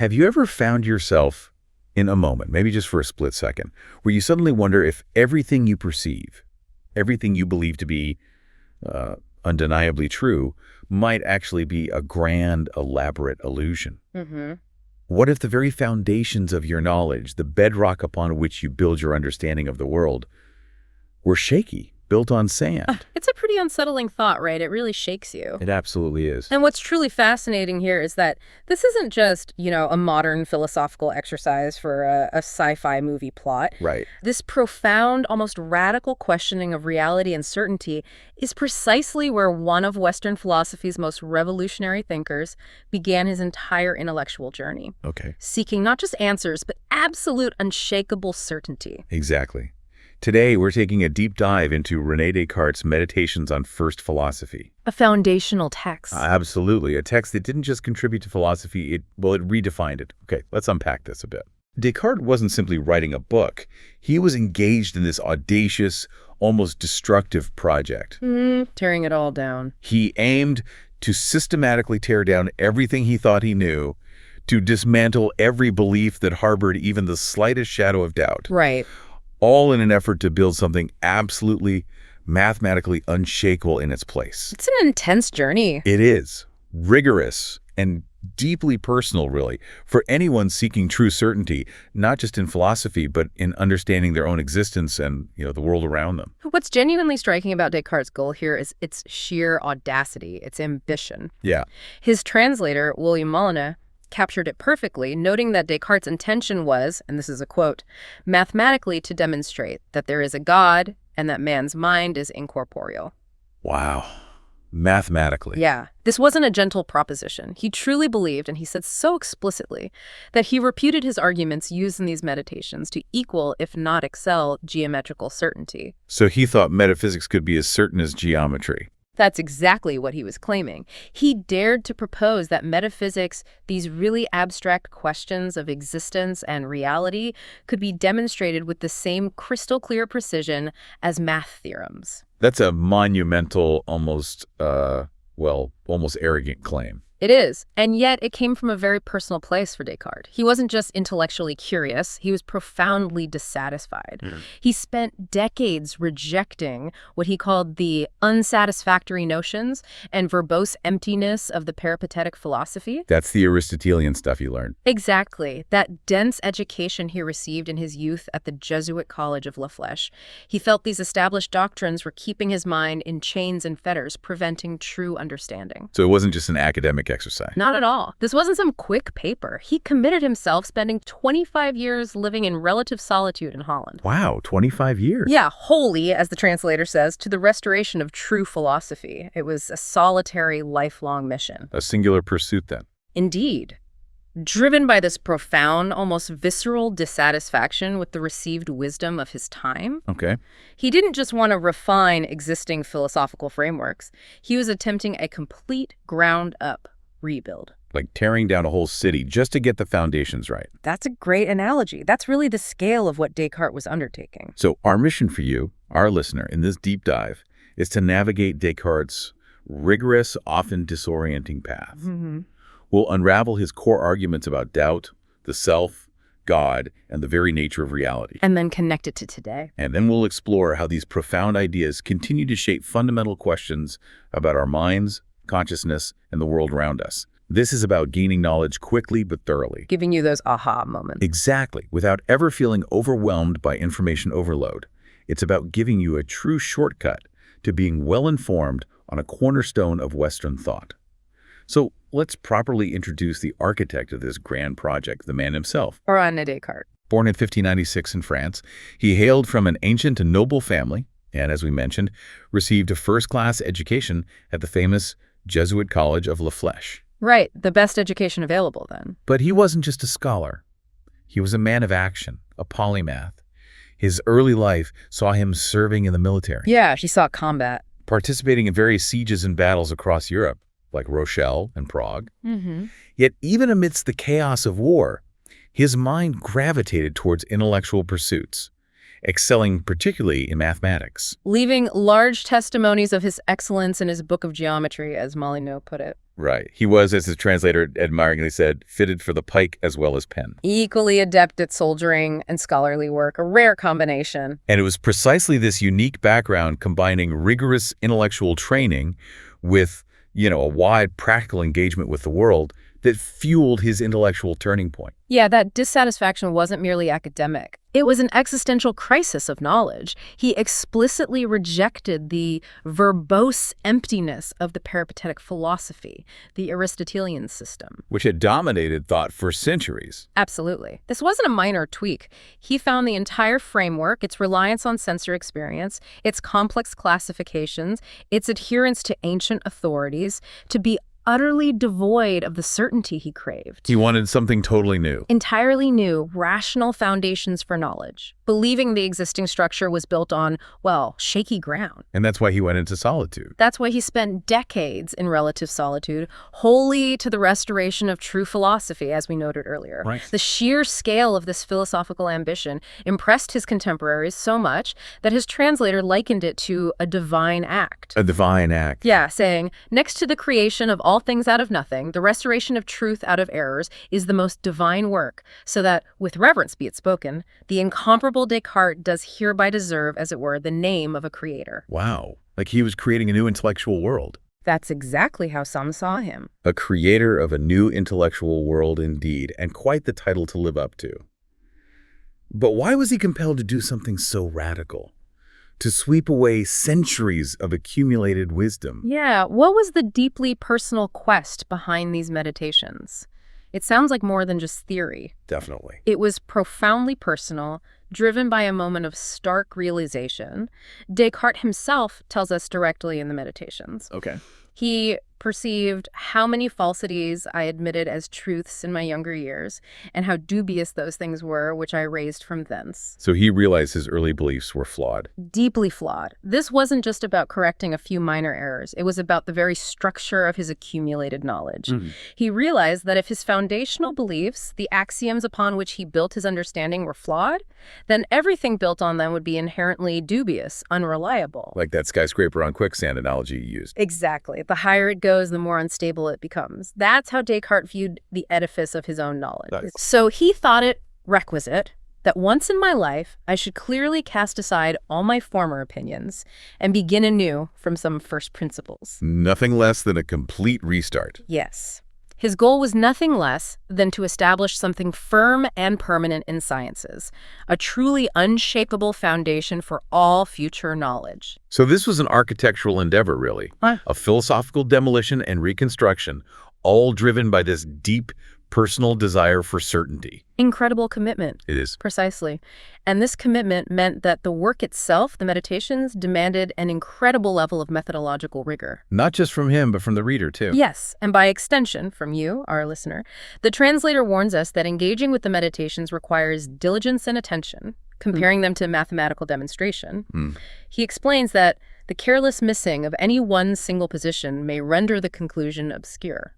Have you ever found yourself in a moment, maybe just for a split second, where you suddenly wonder if everything you perceive, everything you believe to be undeniably true, might actually be a grand, elaborate illusion? Mm-hmm. What if the very foundations of your knowledge, the bedrock upon which you build your understanding of the world, were shaky, built on sand? It's a pretty unsettling thought, right? It really shakes you. It absolutely is. And what's truly fascinating here is that this isn't just, a modern philosophical exercise for a sci-fi movie plot. Right. This profound, almost radical questioning of reality and certainty is precisely where one of Western philosophy's most revolutionary thinkers began his entire intellectual journey. Okay. Seeking not just answers, but absolute, unshakable certainty. Exactly. Today, we're taking a deep dive into René Descartes' Meditations on First Philosophy. A foundational text. Absolutely. A text that didn't just contribute to philosophy, it redefined it. Okay, let's unpack this a bit. Descartes wasn't simply writing a book. He was engaged in this audacious, almost destructive project. Tearing it all down. He aimed to systematically tear down everything he thought he knew, to dismantle every belief that harbored even the slightest shadow of doubt. Right. All in an effort to build something absolutely mathematically unshakable in its place. It's an intense journey. It is. Rigorous and deeply personal, really, for anyone seeking true certainty, not just in philosophy, but in understanding their own existence and, the world around them. What's genuinely striking about Descartes' goal here is its sheer audacity, its ambition. Yeah. His translator, William Molyneux, captured it perfectly, noting that Descartes' intention was, and this is a quote, mathematically to demonstrate that there is a God and that man's mind is incorporeal. Wow. Mathematically. Yeah. This wasn't a gentle proposition. He truly believed, and he said so explicitly, that he reputed his arguments used in these meditations to equal, if not excel, geometrical certainty. So he thought metaphysics could be as certain as geometry. That's exactly what he was claiming. He dared to propose that metaphysics, these really abstract questions of existence and reality, could be demonstrated with the same crystal clear precision as math theorems. That's a monumental, almost arrogant claim. It is, and yet it came from a very personal place for Descartes. He wasn't just intellectually curious, he was profoundly dissatisfied. He spent decades rejecting what he called the unsatisfactory notions and verbose emptiness of the peripatetic philosophy. That's the Aristotelian stuff you learned. Exactly. That dense education he received in his youth at the Jesuit College of La Flèche. He felt these established doctrines were keeping his mind in chains and fetters, preventing true understanding. So it wasn't just an academic exercise. Not at all. This wasn't some quick paper. He committed himself, spending 25 years living in relative solitude in Holland. Wow, 25 years. Yeah, wholly, as the translator says, to the restoration of true philosophy. It was a solitary, lifelong mission. A singular pursuit, then. Indeed. Driven by this profound, almost visceral dissatisfaction with the received wisdom of his time. Okay. He didn't just want to refine existing philosophical frameworks. He was attempting a complete ground-up rebuild. Like tearing down a whole city just to get the foundations right. That's a great analogy. That's really the scale of what Descartes was undertaking. So our mission for you, our listener, in this deep dive is to navigate Descartes' rigorous, often disorienting path. We'll unravel his core arguments about doubt, the self, God, and the very nature of reality. And then connect it to today. And then we'll explore how these profound ideas continue to shape fundamental questions about our minds, consciousness, and the world around us. This is about gaining knowledge quickly but thoroughly. Giving you those aha moments. Exactly, without ever feeling overwhelmed by information overload. It's about giving you a true shortcut to being well-informed on a cornerstone of Western thought. So let's properly introduce the architect of this grand project, the man himself. René Descartes. Born in 1596 in France, he hailed from an ancient and noble family, and as we mentioned, received a first-class education at the famous Jesuit College of La Flèche. Right, the best education available then. But he wasn't just a scholar. He was a man of action, a polymath. His early life saw him serving in the military. Yeah, he saw combat. Participating in various sieges and battles across Europe, like Rochelle and Prague. Yet even amidst the chaos of war, his mind gravitated towards intellectual pursuits, excelling particularly in mathematics. Leaving large testimonies of his excellence in his book of geometry, as Molyneux put it. Right. He was, as his translator admiringly said, fitted for the pike as well as pen. Equally adept at soldiering and scholarly work, a rare combination. And it was precisely this unique background combining rigorous intellectual training with, a wide practical engagement with the world that fueled his intellectual turning point. Yeah, that dissatisfaction wasn't merely academic. It was an existential crisis of knowledge. He explicitly rejected the verbose emptiness of the peripatetic philosophy, the Aristotelian system. Which had dominated thought for centuries. Absolutely. This wasn't a minor tweak. He found the entire framework, its reliance on sensory experience, its complex classifications, its adherence to ancient authorities, to be utterly devoid of the certainty he craved. He wanted something totally new. Entirely new, rational foundations for knowledge, believing the existing structure was built on, shaky ground. And that's why he went into solitude. That's why he spent decades in relative solitude, wholly to the restoration of true philosophy, as we noted earlier. Right. The sheer scale of this philosophical ambition impressed his contemporaries so much that his translator likened it to a divine act. A divine act. Yeah, saying, next to the creation of all things out of nothing, the restoration of truth out of errors is the most divine work, so that, with reverence be it spoken, the incomparable Descartes does hereby deserve, as it were, the name of a creator. Wow. Like he was creating a new intellectual world. That's exactly how some saw him. A creator of a new intellectual world indeed, and quite the title to live up to. But why was he compelled to do something so radical? To sweep away centuries of accumulated wisdom? Yeah, what was the deeply personal quest behind these meditations? It sounds like more than just theory. Definitely. It was profoundly personal, driven by a moment of stark realization. Descartes himself tells us directly in the Meditations. Okay. He perceived how many falsities I admitted as truths in my younger years, and how dubious those things were, which I raised from thence. So he realized his early beliefs were flawed. Deeply flawed. This wasn't just about correcting a few minor errors. It was about the very structure of his accumulated knowledge. He realized that if his foundational beliefs, the axioms upon which he built his understanding, were flawed, then everything built on them would be inherently dubious, unreliable. Like that skyscraper on quicksand analogy you used. Exactly. The higher it goes, the more unstable it becomes. That's how Descartes viewed the edifice of his own knowledge. Nice. So he thought it requisite that once in my life, I should clearly cast aside all my former opinions and begin anew from some first principles. Nothing less than a complete restart. Yes. His goal was nothing less than to establish something firm and permanent in sciences, a truly unshakable foundation for all future knowledge. So this was an architectural endeavor, really. A philosophical demolition and reconstruction, all driven by this deep personal desire for certainty. Incredible commitment. It is. Precisely. And this commitment meant that the work itself, the meditations, demanded an incredible level of methodological rigor. Not just from him, but from the reader, too. Yes, and by extension, from you, our listener. The translator warns us that engaging with the meditations requires diligence and attention, comparing them to mathematical demonstration. He explains that the careless missing of any one single position may render the conclusion obscure.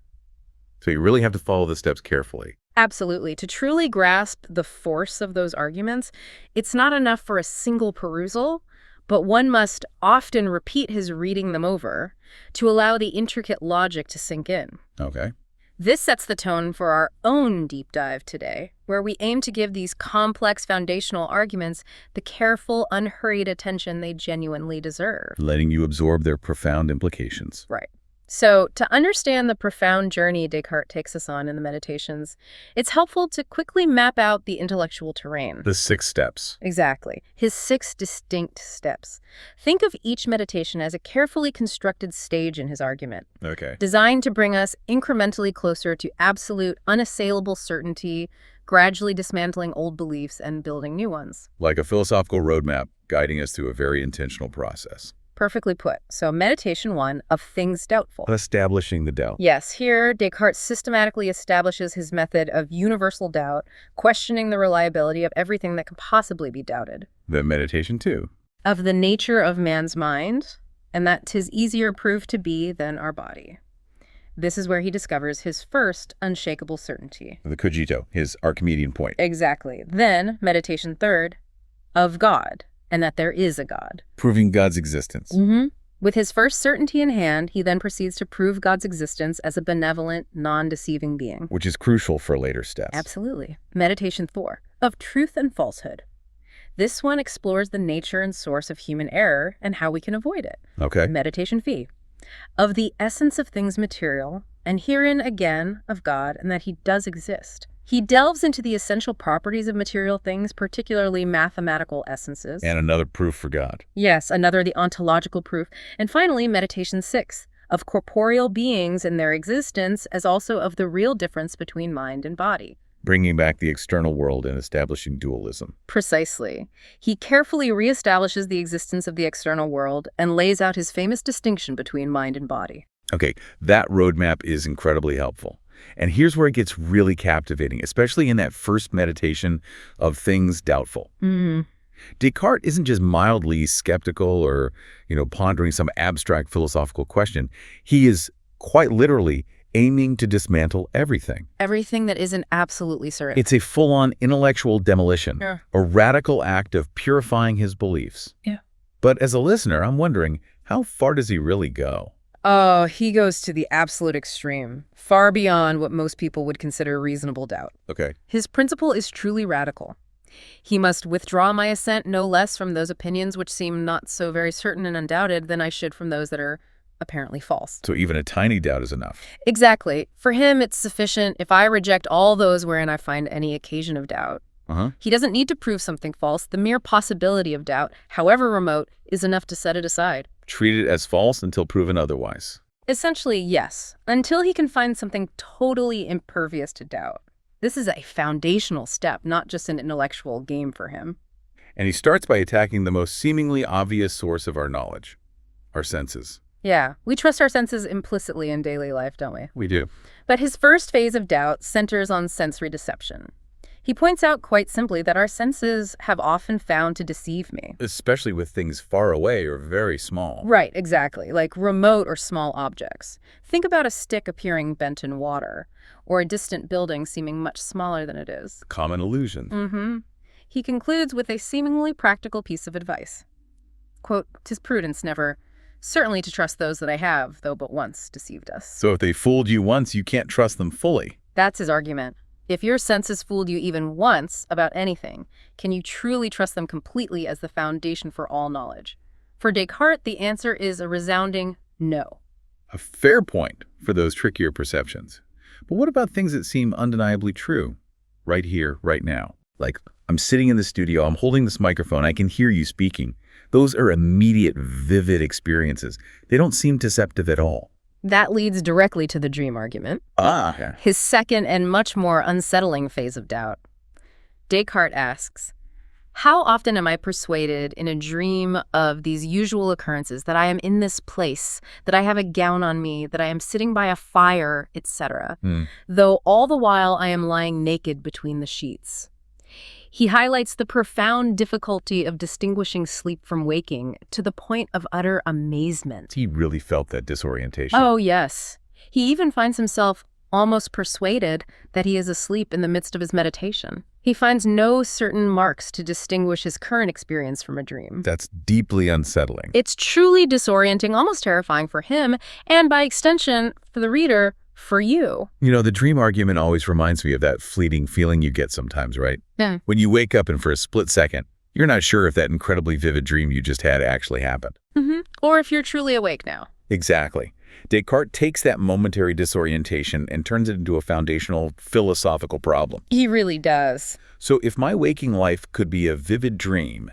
So you really have to follow the steps carefully. Absolutely. To truly grasp the force of those arguments, it's not enough for a single perusal, but one must often repeat his reading them over to allow the intricate logic to sink in. Okay. This sets the tone for our own deep dive today, where we aim to give these complex foundational arguments the careful, unhurried attention they genuinely deserve. Letting you absorb their profound implications. Right. So, to understand the profound journey Descartes takes us on in the Meditations, it's helpful to quickly map out the intellectual terrain. The 6 steps. Exactly. His 6 distinct steps. Think of each meditation as a carefully constructed stage in his argument, Okay. designed to bring us incrementally closer to absolute, unassailable certainty, gradually dismantling old beliefs and building new ones. Like a philosophical roadmap guiding us through a very intentional process. Perfectly put. So meditation 1, of things doubtful. Establishing the doubt. Yes, here Descartes systematically establishes his method of universal doubt, questioning the reliability of everything that can possibly be doubted. Then meditation 2. Of the nature of man's mind, and that 'tis easier proved to be than our body. This is where he discovers his first unshakable certainty. The Cogito, his Archimedean point. Exactly. Then, meditation 3, of God, and that there is a God. Proving God's existence. With his first certainty in hand, he then proceeds to prove God's existence as a benevolent, non-deceiving being. Which is crucial for later steps. Absolutely. Meditation 4, of truth and falsehood. This one explores the nature and source of human error and how we can avoid it. Okay. Meditation 5, of the essence of things material, and herein again of God, and that he does exist. He delves into the essential properties of material things, particularly mathematical essences. And another proof for God. Yes, another the ontological proof. And finally, Meditation 6, of corporeal beings and their existence, as also of the real difference between mind and body. Bringing back the external world and establishing dualism. Precisely. He carefully reestablishes the existence of the external world and lays out his famous distinction between mind and body. Okay, that roadmap is incredibly helpful. And here's where it gets really captivating, especially in that first meditation of things doubtful. Descartes isn't just mildly skeptical or, pondering some abstract philosophical question. He is quite literally aiming to dismantle everything. Everything that isn't absolutely certain. It's a full-on intellectual demolition, Yeah. a radical act of purifying his beliefs. Yeah. But as a listener, I'm wondering, how far does he really go? Oh, he goes to the absolute extreme, far beyond what most people would consider reasonable doubt. Okay. His principle is truly radical. He must withdraw my assent no less from those opinions which seem not so very certain and undoubted than I should from those that are apparently false. So even a tiny doubt is enough. Exactly. For him, it's sufficient if I reject all those wherein I find any occasion of doubt. He doesn't need to prove something false. The mere possibility of doubt, however remote, is enough to set it aside. Treat it as false until proven otherwise. Essentially, yes, until he can find something totally impervious to doubt. This is a foundational step, not just an intellectual game for him. And he starts by attacking the most seemingly obvious source of our knowledge, our senses. Yeah, we trust our senses implicitly in daily life, don't we? We do. But his first phase of doubt centers on sensory deception. He points out quite simply that our senses have often found to deceive me. Especially with things far away or very small. Right, exactly, like remote or small objects. Think about a stick appearing bent in water, or a distant building seeming much smaller than it is. Common illusion. He concludes with a seemingly practical piece of advice. Quote, "'Tis prudence never, certainly to trust those that I have, though but once deceived us." So if they fooled you once, you can't trust them fully. That's his argument. If your senses fooled you even once about anything, can you truly trust them completely as the foundation for all knowledge? For Descartes, the answer is a resounding no. A fair point for those trickier perceptions. But what about things that seem undeniably true? Right here, right now. Like, I'm sitting in the studio, I'm holding this microphone, I can hear you speaking. Those are immediate, vivid experiences. They don't seem deceptive at all. That leads directly to the dream argument. His second and much more unsettling phase of doubt. Descartes asks, how often am I persuaded in a dream of these usual occurrences, that I am in this place, that I have a gown on me, that I am sitting by a fire, etc., though all the while I am lying naked between the sheets? He highlights the profound difficulty of distinguishing sleep from waking to the point of utter amazement. He really felt that disorientation. Oh, yes. He even finds himself almost persuaded that he is asleep in the midst of his meditation. He finds no certain marks to distinguish his current experience from a dream. That's deeply unsettling. It's truly disorienting, almost terrifying for him, and by extension, for the reader, for you. The dream argument always reminds me of that fleeting feeling you get sometimes, right? Yeah. When you wake up and for a split second, you're not sure if that incredibly vivid dream you just had actually happened. Or if you're truly awake now. Exactly. Descartes takes that momentary disorientation and turns it into a foundational philosophical problem. He really does. So if my waking life could be a vivid dream,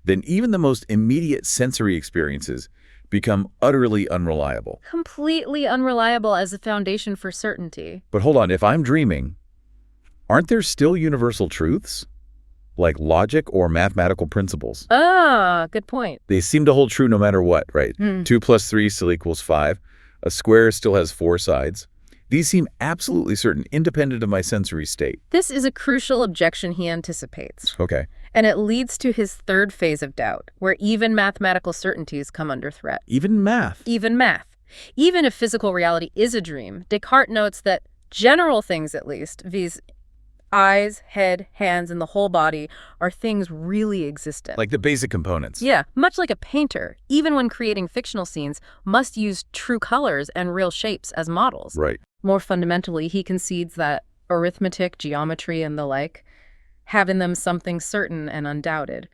then even the most immediate sensory experiences become utterly unreliable. Completely unreliable as a foundation for certainty. But hold on, if I'm dreaming, aren't there still universal truths? Like logic or mathematical principles? Ah, good point. They seem to hold true no matter what, right? 2 plus 3 still equals 5. A square still has 4 sides. These seem absolutely certain, independent of my sensory state. This is a crucial objection he anticipates. Okay. And it leads to his third phase of doubt, where even mathematical certainties come under threat. Even math. Even math. Even if physical reality is a dream, Descartes notes that general things, at least, viz. Eyes, head, hands, and the whole body are things really existent. Like the basic components. Yeah, much like a painter, even when creating fictional scenes, must use true colors and real shapes as models. Right. More fundamentally, he concedes that arithmetic, geometry, and the like have in them something certain and undoubted.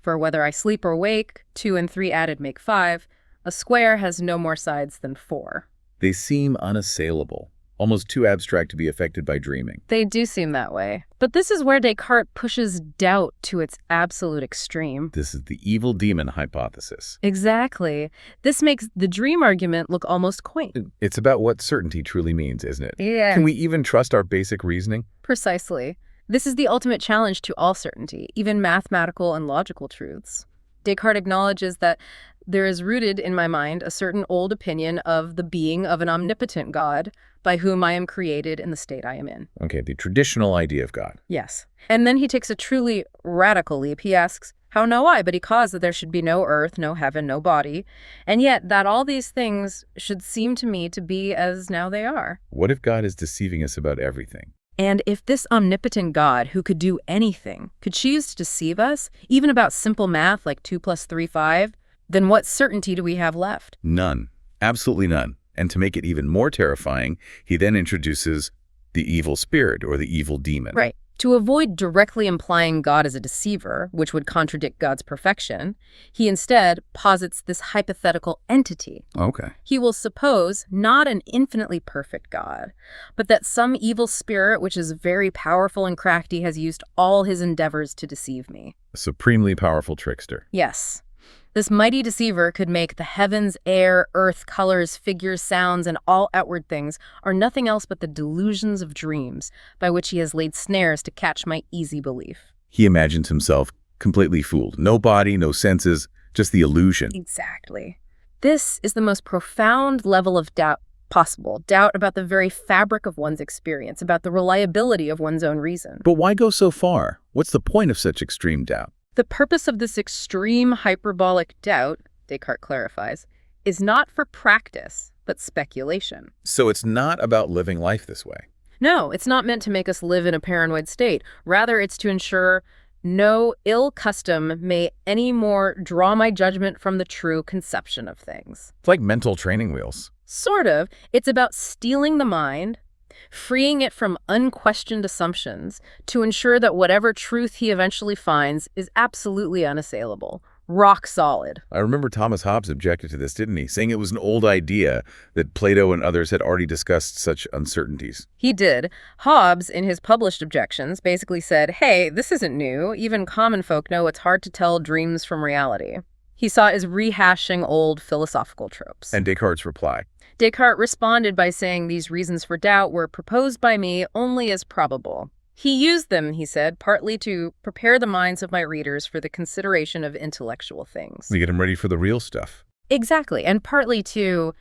For whether I sleep or wake, 2 and 3 added make 5, a square has no more sides than 4. They seem unassailable, almost too abstract to be affected by dreaming. They do seem that way. But this is where Descartes pushes doubt to its absolute extreme. This is the evil demon hypothesis. Exactly. This makes the dream argument look almost quaint. It's about what certainty truly means, isn't it? Yeah. Can we even trust our basic reasoning? Precisely. This is the ultimate challenge to all certainty, even mathematical and logical truths. Descartes acknowledges that there is rooted in my mind a certain old opinion of the being of an omnipotent God by whom I am created in the state I am in. Okay, the traditional idea of God. Yes. And then he takes a truly radical leap. He asks, how know I but he caused that there should be no earth, no heaven, no body, and yet that all these things should seem to me to be as now they are? What if God is deceiving us about everything? And if this omnipotent God, who could do anything, could choose to deceive us, even about simple math like 2 + 3 = 5, then what certainty do we have left? None. Absolutely none. And to make it even more terrifying, he then introduces the evil spirit or the evil demon. Right. To avoid directly implying God as a deceiver, which would contradict God's perfection, he instead posits this hypothetical entity. Okay. He will suppose not an infinitely perfect God, but that some evil spirit which is very powerful and crafty has used all his endeavors to deceive me. A supremely powerful trickster. Yes. This mighty deceiver could make the heavens, air, earth, colors, figures, sounds, and all outward things are nothing else but the delusions of dreams by which he has laid snares to catch my easy belief. He imagines himself completely fooled. No body, no senses, just the illusion. Exactly. This is the most profound level of doubt possible. Doubt about the very fabric of one's experience, about the reliability of one's own reason. But why go so far? What's the point of such extreme doubt? The purpose of this extreme hyperbolic doubt, Descartes clarifies, is not for practice, but speculation. So it's not about living life this way. No, it's not meant to make us live in a paranoid state. Rather, it's to ensure no ill custom may any more draw my judgment from the true conception of things. It's like mental training wheels. Sort of. It's about steeling the mind, freeing it from unquestioned assumptions to ensure that whatever truth he eventually finds is absolutely unassailable, rock solid. I remember Thomas Hobbes objected to this, didn't he? Saying it was an old idea that Plato and others had already discussed such uncertainties. He did. Hobbes, in his published objections, basically said, hey, this isn't new. Even common folk know it's hard to tell dreams from reality. He saw it as rehashing old philosophical tropes. And Descartes' reply? Descartes responded by saying these reasons for doubt were proposed by me only as probable. He used them, he said, partly to prepare the minds of my readers for the consideration of intellectual things. We get them ready for the real stuff. Exactly, and partly to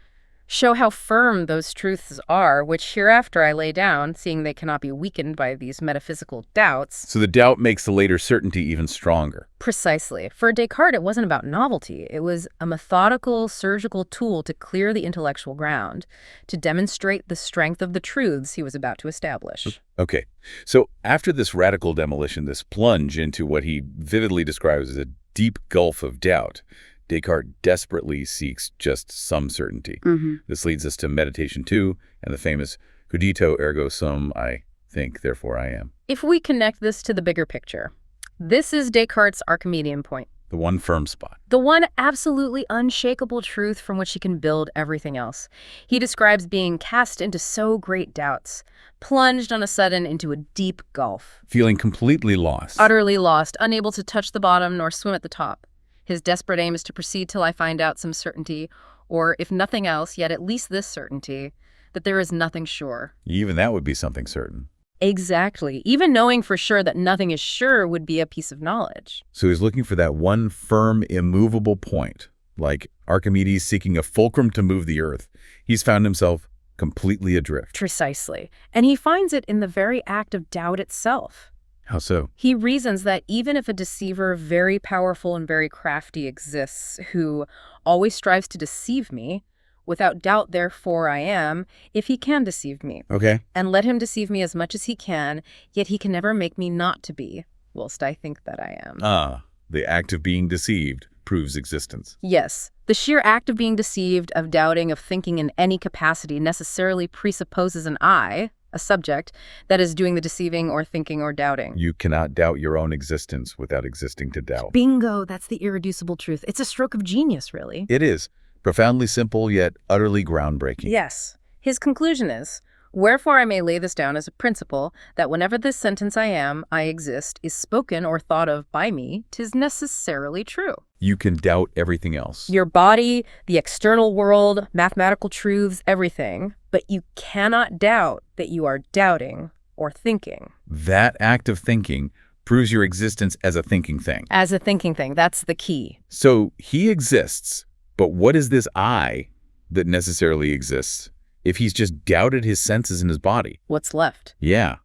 show how firm those truths are, which hereafter I lay down, seeing they cannot be weakened by these metaphysical doubts. So the doubt makes the later certainty even stronger. Precisely. For Descartes, it wasn't about novelty. It was a methodical, surgical tool to clear the intellectual ground, to demonstrate the strength of the truths he was about to establish. Okay, so after this radical demolition, this plunge into what he vividly describes as a deep gulf of doubt, Descartes desperately seeks just some certainty. This leads us to meditation 2 and the famous Cogito ergo sum, I think, therefore I am. If we connect this to the bigger picture, this is Descartes' Archimedean point. The one firm spot. The one absolutely unshakable truth from which he can build everything else. He describes being cast into so great doubts, plunged on a sudden into a deep gulf. Feeling completely lost. Utterly lost, unable to touch the bottom nor swim at the top. His desperate aim is to proceed till I find out some certainty, or if nothing else, yet at least this certainty, that there is nothing sure. Even that would be something certain. Exactly. Even knowing for sure that nothing is sure would be a piece of knowledge. So he's looking for that one firm, immovable point. Like Archimedes seeking a fulcrum to move the earth. He's found himself completely adrift. Precisely. And he finds it in the very act of doubt itself. How so? He reasons that even if a deceiver very powerful and very crafty exists who always strives to deceive me, Without doubt, therefore, I am, if he can deceive me. Okay. And let him deceive me as much as he can, yet he can never make me not to be, whilst I think that I am. Ah, the act of being deceived proves existence. Yes, the sheer act of being deceived, of doubting, of thinking in any capacity necessarily presupposes an I, a subject, that is doing the deceiving or thinking or doubting. You cannot doubt your own existence without existing to doubt. Bingo, that's the irreducible truth. It's a stroke of genius, really. It is. Profoundly simple, yet utterly groundbreaking. Yes. His conclusion is, wherefore I may lay this down as a principle, that whenever this sentence I am, I exist, is spoken or thought of by me, 'tis necessarily true. You can doubt everything else. Your body, the external world, mathematical truths, everything, but you cannot doubt that you are doubting or thinking. That act of thinking proves your existence as a thinking thing. As a thinking thing, that's the key. So he exists, but what is this I that necessarily exists if he's just doubted his senses in his body? What's left? Yeah.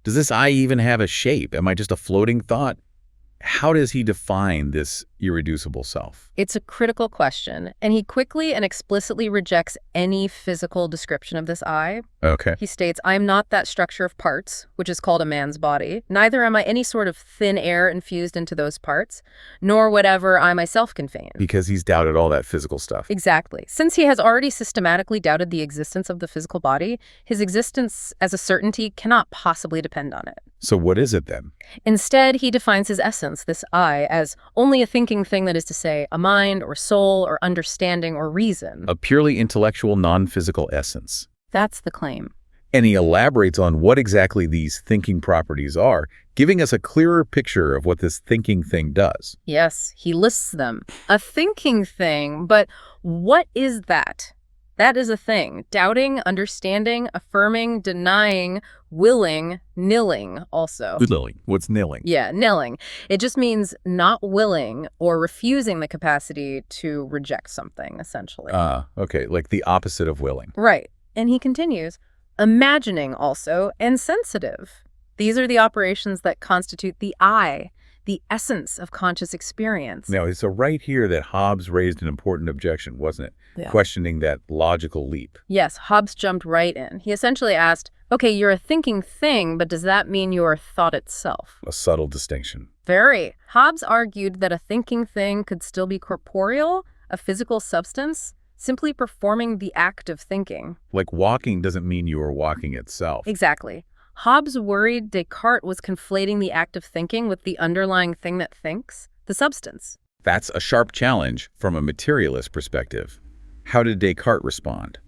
Does this I even have a shape? Am I just a floating thought? How does he define this irreducible self? It's a critical question, and he quickly and explicitly rejects any physical description of this I. Okay. He states, I am not that structure of parts, which is called a man's body. Neither am I any sort of thin air infused into those parts, nor whatever I myself can feign. Because he's doubted all that physical stuff. Exactly. Since he has already systematically doubted the existence of the physical body, his existence as a certainty cannot possibly depend on it. So what is it then? Instead, he defines his essence, this I, as only a thinking thing, that is to say, a mind or soul or understanding or reason. A purely intellectual, non-physical essence. That's the claim. And he elaborates on what exactly these thinking properties are, giving us a clearer picture of what this thinking thing does. Yes, he lists them. A thinking thing, but what is that? That is a thing. Doubting, understanding, affirming, denying, willing, nilling also. Nilling. What's nilling? Yeah, nilling. It just means not willing or refusing the capacity to reject something, essentially. Okay, like the opposite of willing. Right. And he continues, imagining also, and sensitive. These are the operations that constitute the I, the essence of conscious experience. Now, it's right here that Hobbes raised an important objection, wasn't it? Yeah. Questioning that logical leap. Yes, Hobbes jumped right in. He essentially asked, okay, you're a thinking thing, but does that mean you're thought itself? A subtle distinction. Very. Hobbes argued that a thinking thing could still be corporeal, a physical substance, simply performing the act of thinking. Like walking doesn't mean you are walking itself. Exactly. Hobbes worried Descartes was conflating the act of thinking with the underlying thing that thinks, the substance. That's a sharp challenge from a materialist perspective. How did Descartes respond?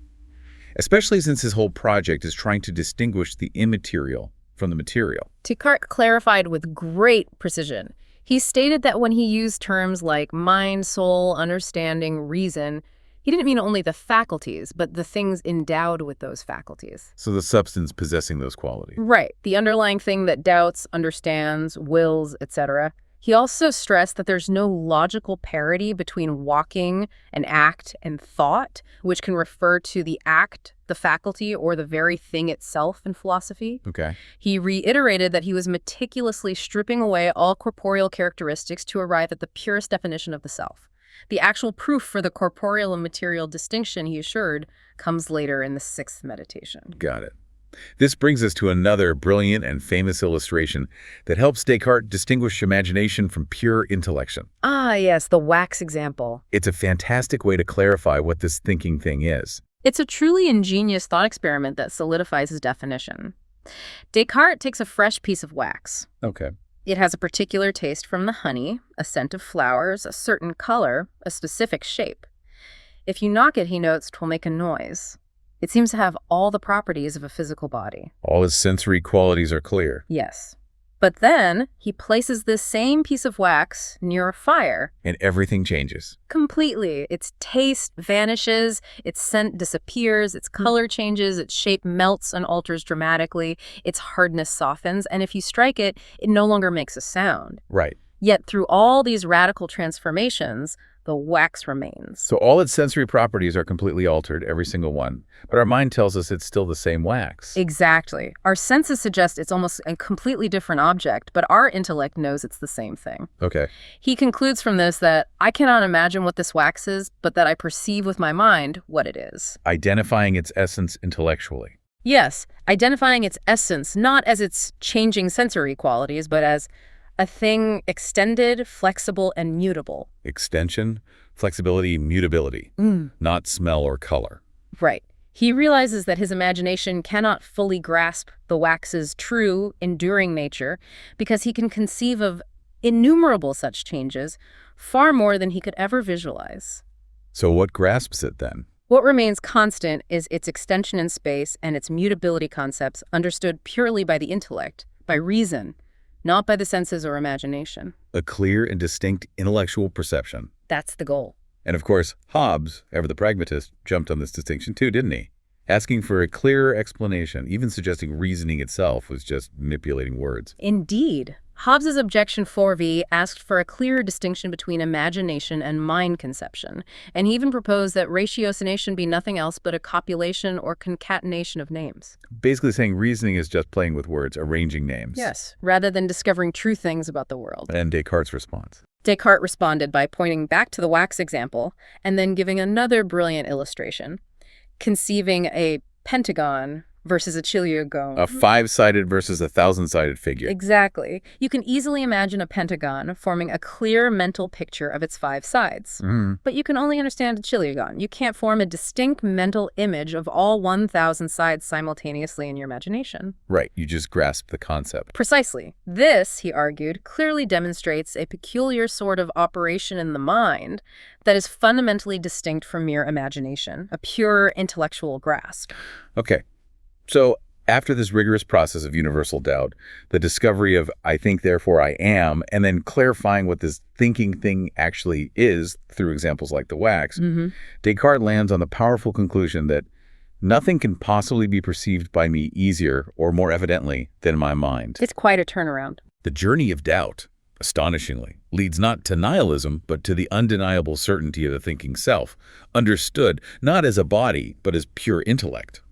Especially since his whole project is trying to distinguish the immaterial from the material. Descartes clarified with great precision. He stated that when he used terms like mind, soul, understanding, reason, he didn't mean only the faculties, but the things endowed with those faculties. So the substance possessing those qualities. Right. The underlying thing that doubts, understands, wills, etc. He also stressed that there's no logical parity between walking, an act, and thought, which can refer to the act, the faculty, or the very thing itself in philosophy. Okay. He reiterated that he was meticulously stripping away all corporeal characteristics to arrive at the purest definition of the self. The actual proof for the corporeal and material distinction, he assured, comes later in the sixth meditation. Got it. This brings us to another brilliant and famous illustration that helps Descartes distinguish imagination from pure intellection. Ah, yes, the wax example. It's a fantastic way to clarify what this thinking thing is. It's a truly ingenious thought experiment that solidifies his definition. Descartes takes a fresh piece of wax. Okay. It has a particular taste from the honey, a scent of flowers, a certain color, a specific shape. If you knock it, he notes, 'twill make a noise. It seems to have all the properties of a physical body. All his sensory qualities are clear. Yes. But then he places this same piece of wax near a fire. And everything changes. Completely. Its taste vanishes, its scent disappears, its color changes, its shape melts and alters dramatically, its hardness softens, and if you strike it, it no longer makes a sound. Right. Yet through all these radical transformations, the wax remains. So all its sensory properties are completely altered, every single one. But our mind tells us it's still the same wax. Exactly. Our senses suggest it's almost a completely different object, but our intellect knows it's the same thing. Okay. He concludes from this that I cannot imagine what this wax is, but that I perceive with my mind what it is. Identifying its essence intellectually. Yes, identifying its essence not as its changing sensory qualities, but as a thing extended, flexible, and mutable. Extension, flexibility, mutability. Not smell or color. Right. He realizes that his imagination cannot fully grasp the wax's true, enduring nature because he can conceive of innumerable such changes, far more than he could ever visualize. So what grasps it then? What remains constant is its extension in space and its mutability concepts understood purely by the intellect, by reason, not by the senses or imagination. A clear and distinct intellectual perception. That's the goal. And of course, Hobbes, ever the pragmatist, jumped on this distinction too, didn't he? Asking for a clearer explanation, even suggesting reasoning itself was just manipulating words. Indeed. Hobbes's objection 4v asked for a clearer distinction between imagination and mind conception, and he even proposed that ratiocination be nothing else but a copulation or concatenation of names. Basically saying reasoning is just playing with words, arranging names. Yes, rather than discovering true things about the world. And Descartes' response. Descartes responded by pointing back to the wax example and then giving another brilliant illustration, conceiving a pentagon versus a chiliogone. A 5-sided versus a 1,000-sided figure. Exactly. You can easily imagine a pentagon forming a clear mental picture of its 5 sides. But you can only understand a chiliogone. You can't form a distinct mental image of all 1,000 sides simultaneously in your imagination. Right, you just grasp the concept. Precisely. This, he argued, clearly demonstrates a peculiar sort of operation in the mind that is fundamentally distinct from mere imagination, a pure intellectual grasp. Okay. So after this rigorous process of universal doubt, the discovery of I think, therefore I am, and then clarifying what this thinking thing actually is through examples like the wax, Descartes lands on the powerful conclusion that nothing can possibly be perceived by me easier or more evidently than my mind. It's quite a turnaround. The journey of doubt, astonishingly, leads not to nihilism, but to the undeniable certainty of the thinking self, understood not as a body, but as pure intellect.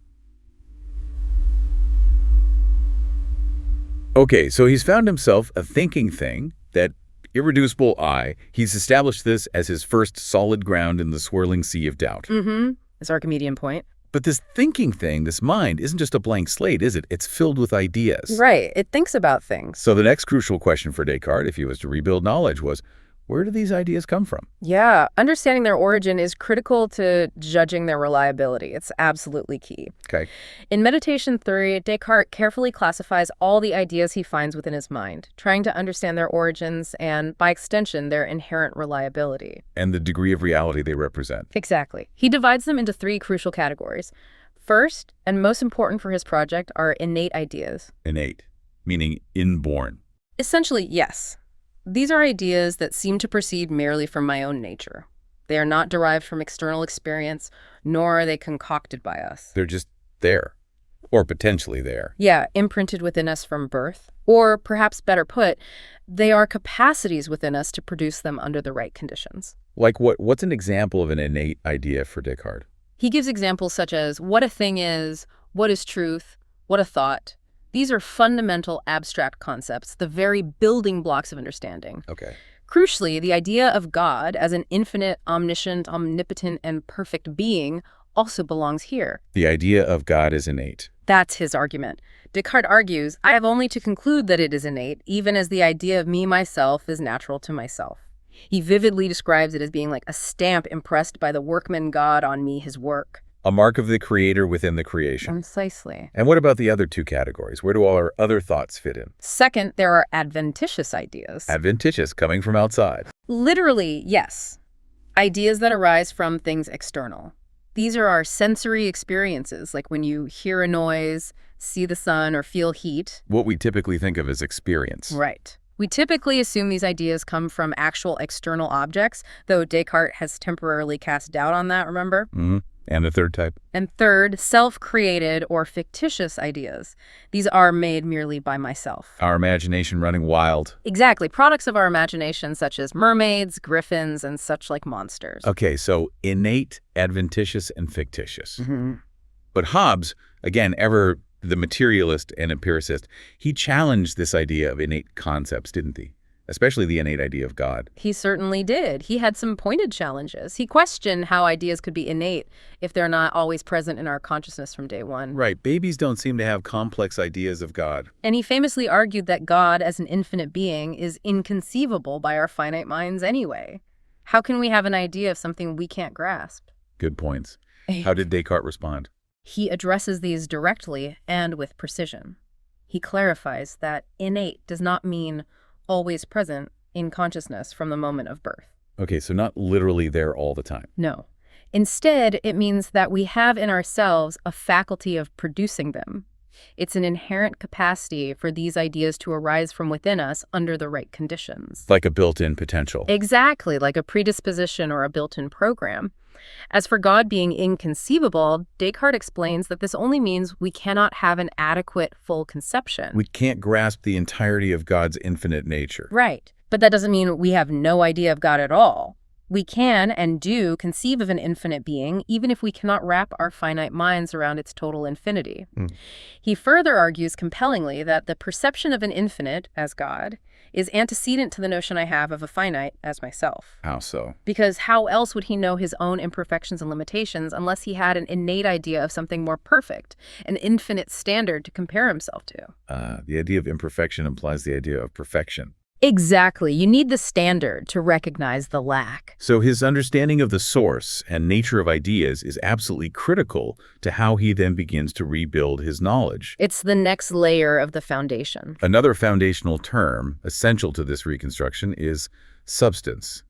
Okay, so he's found himself a thinking thing, that irreducible I. He's established this as his first solid ground in the swirling sea of doubt. His Archimedean point. But this thinking thing, this mind, isn't just a blank slate, is it? It's filled with ideas. Right. It thinks about things. So the next crucial question for Descartes, if he was to rebuild knowledge, was, where do these ideas come from? Yeah, understanding their origin is critical to judging their reliability. It's absolutely key. Okay. In Meditation 3, Descartes carefully classifies all the ideas he finds within his mind, trying to understand their origins and, by extension, their inherent reliability. And the degree of reality they represent. Exactly. He divides them into 3 crucial categories. First, and most important for his project, are innate ideas. Innate, meaning inborn. Essentially, yes. These are ideas that seem to proceed merely from my own nature. They are not derived from external experience, nor are they concocted by us. They're just there, or potentially there. Yeah, imprinted within us from birth. Or, perhaps better put, they are capacities within us to produce them under the right conditions. Like what's an example of an innate idea for Descartes? He gives examples such as what a thing is, what is truth, what a thought. These are fundamental abstract concepts, the very building blocks of understanding. Okay. Crucially, the idea of God as an infinite, omniscient, omnipotent, and perfect being also belongs here. The idea of God is innate. That's his argument. Descartes argues, I have only to conclude that it is innate, even as the idea of me, myself, is natural to myself. He vividly describes it as being like a stamp impressed by the workman God on me, his work. A mark of the creator within the creation. Precisely. And what about the other 2 categories? Where do all our other thoughts fit in? Second, there are adventitious ideas. Adventitious, coming from outside. Literally, yes. Ideas that arise from things external. These are our sensory experiences, like when you hear a noise, see the sun, or feel heat. What we typically think of as experience. Right. We typically assume these ideas come from actual external objects, though Descartes has temporarily cast doubt on that, remember? And the third type? And third, self-created or fictitious ideas. These are made merely by myself. Our imagination running wild. Exactly. Products of our imagination, such as mermaids, griffins, and such like monsters. Okay, so innate, adventitious, and fictitious. Mm-hmm. But Hobbes, again, ever the materialist and empiricist, he challenged this idea of innate concepts, didn't he? Especially the innate idea of God. He certainly did. He had some pointed challenges. He questioned how ideas could be innate if they're not always present in our consciousness from day one. Right. Babies don't seem to have complex ideas of God. And he famously argued that God as an infinite being is inconceivable by our finite minds anyway. How can we have an idea of something we can't grasp? Good points. How did Descartes respond? He addresses these directly and with precision. He clarifies that innate does not mean always present in consciousness from the moment of birth. Okay, so not literally there all the time. No. Instead, it means that we have in ourselves a faculty of producing them. It's an inherent capacity for these ideas to arise from within us under the right conditions. Like a built-in potential. Exactly, like a predisposition or a built-in program. As for God being inconceivable, Descartes explains that this only means we cannot have an adequate, full conception. We can't grasp the entirety of God's infinite nature. Right. But that doesn't mean we have no idea of God at all. We can and do conceive of an infinite being, even if we cannot wrap our finite minds around its total infinity. He further argues compellingly that the perception of an infinite, as God, is antecedent to the notion I have of a finite as myself. How so? Because how else would he know his own imperfections and limitations unless he had an innate idea of something more perfect, an infinite standard to compare himself to? The idea of imperfection implies the idea of perfection. Exactly. You need the standard to recognize the lack. So his understanding of the source and nature of ideas is absolutely critical to how he then begins to rebuild his knowledge. It's the next layer of the foundation. Another foundational term essential to this reconstruction is substance.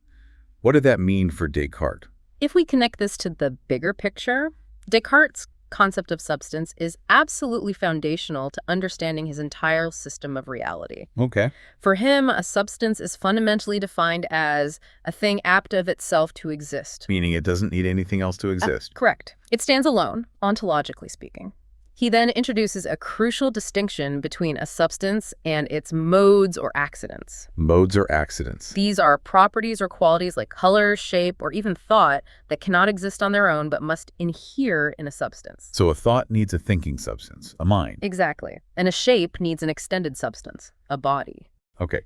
What did that mean for Descartes? If we connect this to the bigger picture, Descartes' concept of substance is absolutely foundational to understanding his entire system of reality. Okay. For him, a substance is fundamentally defined as a thing apt of itself to exist. Meaning it doesn't need anything else to exist. Correct. It stands alone, ontologically speaking. He then introduces a crucial distinction between a substance and its modes or accidents. Modes or accidents. These are properties or qualities like color, shape, or even thought that cannot exist on their own but must inhere in a substance. So a thought needs a thinking substance, a mind. Exactly. And a shape needs an extended substance, a body. Okay.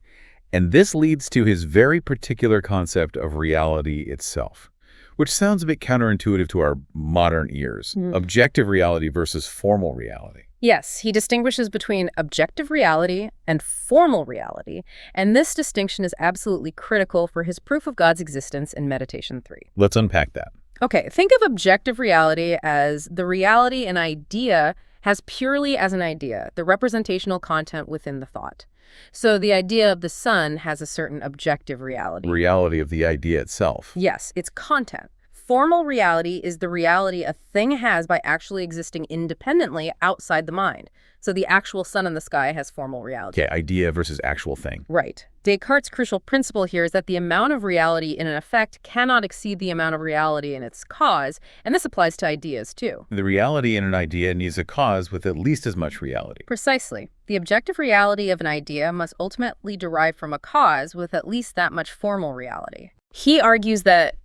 And this leads to his very particular concept of reality itself, which sounds a bit counterintuitive to our modern ears. Objective reality versus formal reality. Yes, he distinguishes between objective reality and formal reality, and this distinction is absolutely critical for his proof of God's existence in Meditation 3. Let's unpack that. Okay, think of objective reality as the reality an idea has purely as an idea, the representational content within the thought. So the idea of the sun has a certain objective reality. Reality of the idea itself. Yes, its content. Formal reality is the reality a thing has by actually existing independently outside the mind. So the actual sun in the sky has formal reality. Okay, idea versus actual thing. Right. Descartes' crucial principle here is that the amount of reality in an effect cannot exceed the amount of reality in its cause, and this applies to ideas too. The reality in an idea needs a cause with at least as much reality. Precisely. The objective reality of an idea must ultimately derive from a cause with at least that much formal reality. He argues that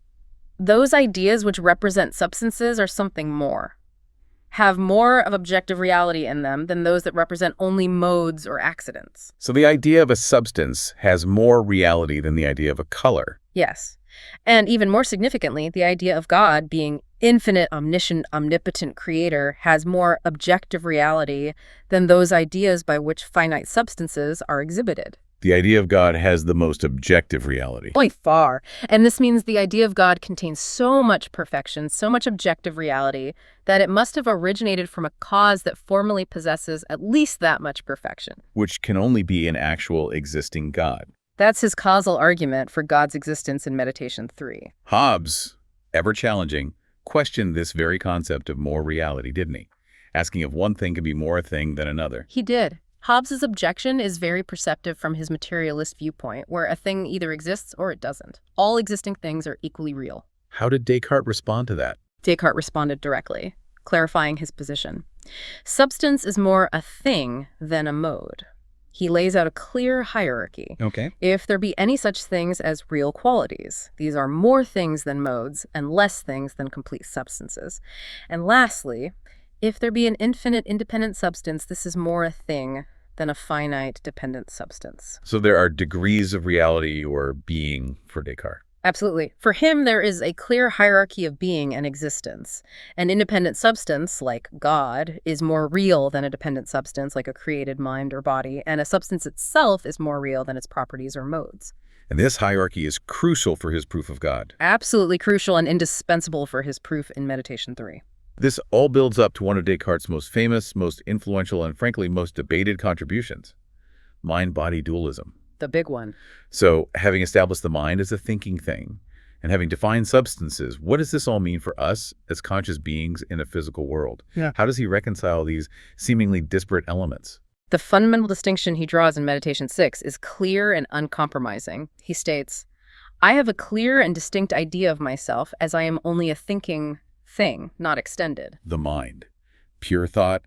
those ideas which represent substances are something more, have more of objective reality in them than those that represent only modes or accidents. So the idea of a substance has more reality than the idea of a color. Yes. And even more significantly, the idea of God being infinite, omniscient, omnipotent creator has more objective reality than those ideas by which finite substances are exhibited. The idea of God has the most objective reality. By far. And this means the idea of God contains so much perfection, so much objective reality, that it must have originated from a cause that formally possesses at least that much perfection. Which can only be an actual existing God. That's his causal argument for God's existence in Meditation 3. Hobbes, ever challenging, questioned this very concept of more reality, didn't he? Asking if one thing could be more a thing than another. He did. Hobbes's objection is very perceptive from his materialist viewpoint, where a thing either exists or it doesn't. All existing things are equally real. How did Descartes respond to that? Descartes responded directly, clarifying his position. Substance is more a thing than a mode. He lays out a clear hierarchy. Okay. If there be any such things as real qualities, these are more things than modes and less things than complete substances. And lastly, if there be an infinite independent substance, this is more a thing than a finite dependent substance. So there are degrees of reality or being for Descartes. Absolutely. For him, there is a clear hierarchy of being and existence. An independent substance, like God, is more real than a dependent substance, like a created mind or body, and a substance itself is more real than its properties or modes. And this hierarchy is crucial for his proof of God. Absolutely crucial and indispensable for his proof in Meditation 3. This all builds up to one of Descartes' most famous, most influential, and frankly, most debated contributions, mind-body dualism. The big one. So, having established the mind as a thinking thing, and having defined substances, what does this all mean for us as conscious beings in a physical world? Yeah. How does he reconcile these seemingly disparate elements? The fundamental distinction he draws in Meditation 6 is clear and uncompromising. He states, I have a clear and distinct idea of myself as I am only a thinking thing, not extended. The mind. Pure thought,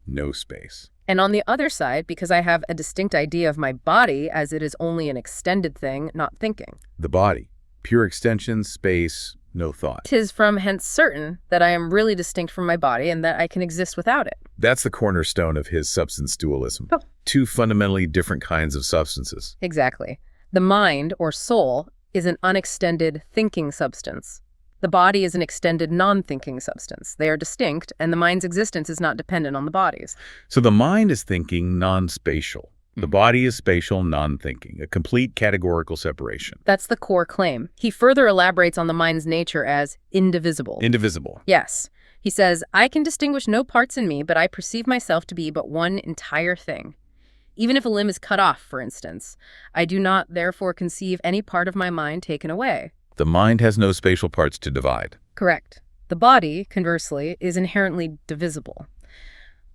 no space. And on the other side, because I have a distinct idea of my body as it is only an extended thing, not thinking. The body. Pure extension, space, no thought. 'Tis from hence certain that I am really distinct from my body and that I can exist without it. That's the cornerstone of his substance dualism. Oh. Two fundamentally different kinds of substances. Exactly. The mind, or soul, is an unextended thinking substance. The body is an extended non-thinking substance. They are distinct, and the mind's existence is not dependent on the body's. So the mind is thinking, non-spatial. The body is spatial, non-thinking, a complete categorical separation. That's the core claim. He further elaborates on the mind's nature as indivisible. Indivisible. Yes. He says, I can distinguish no parts in me, but I perceive myself to be but one entire thing. Even if a limb is cut off, for instance, I do not therefore conceive any part of my mind taken away. The mind has no spatial parts to divide. Correct. The body, conversely, is inherently divisible.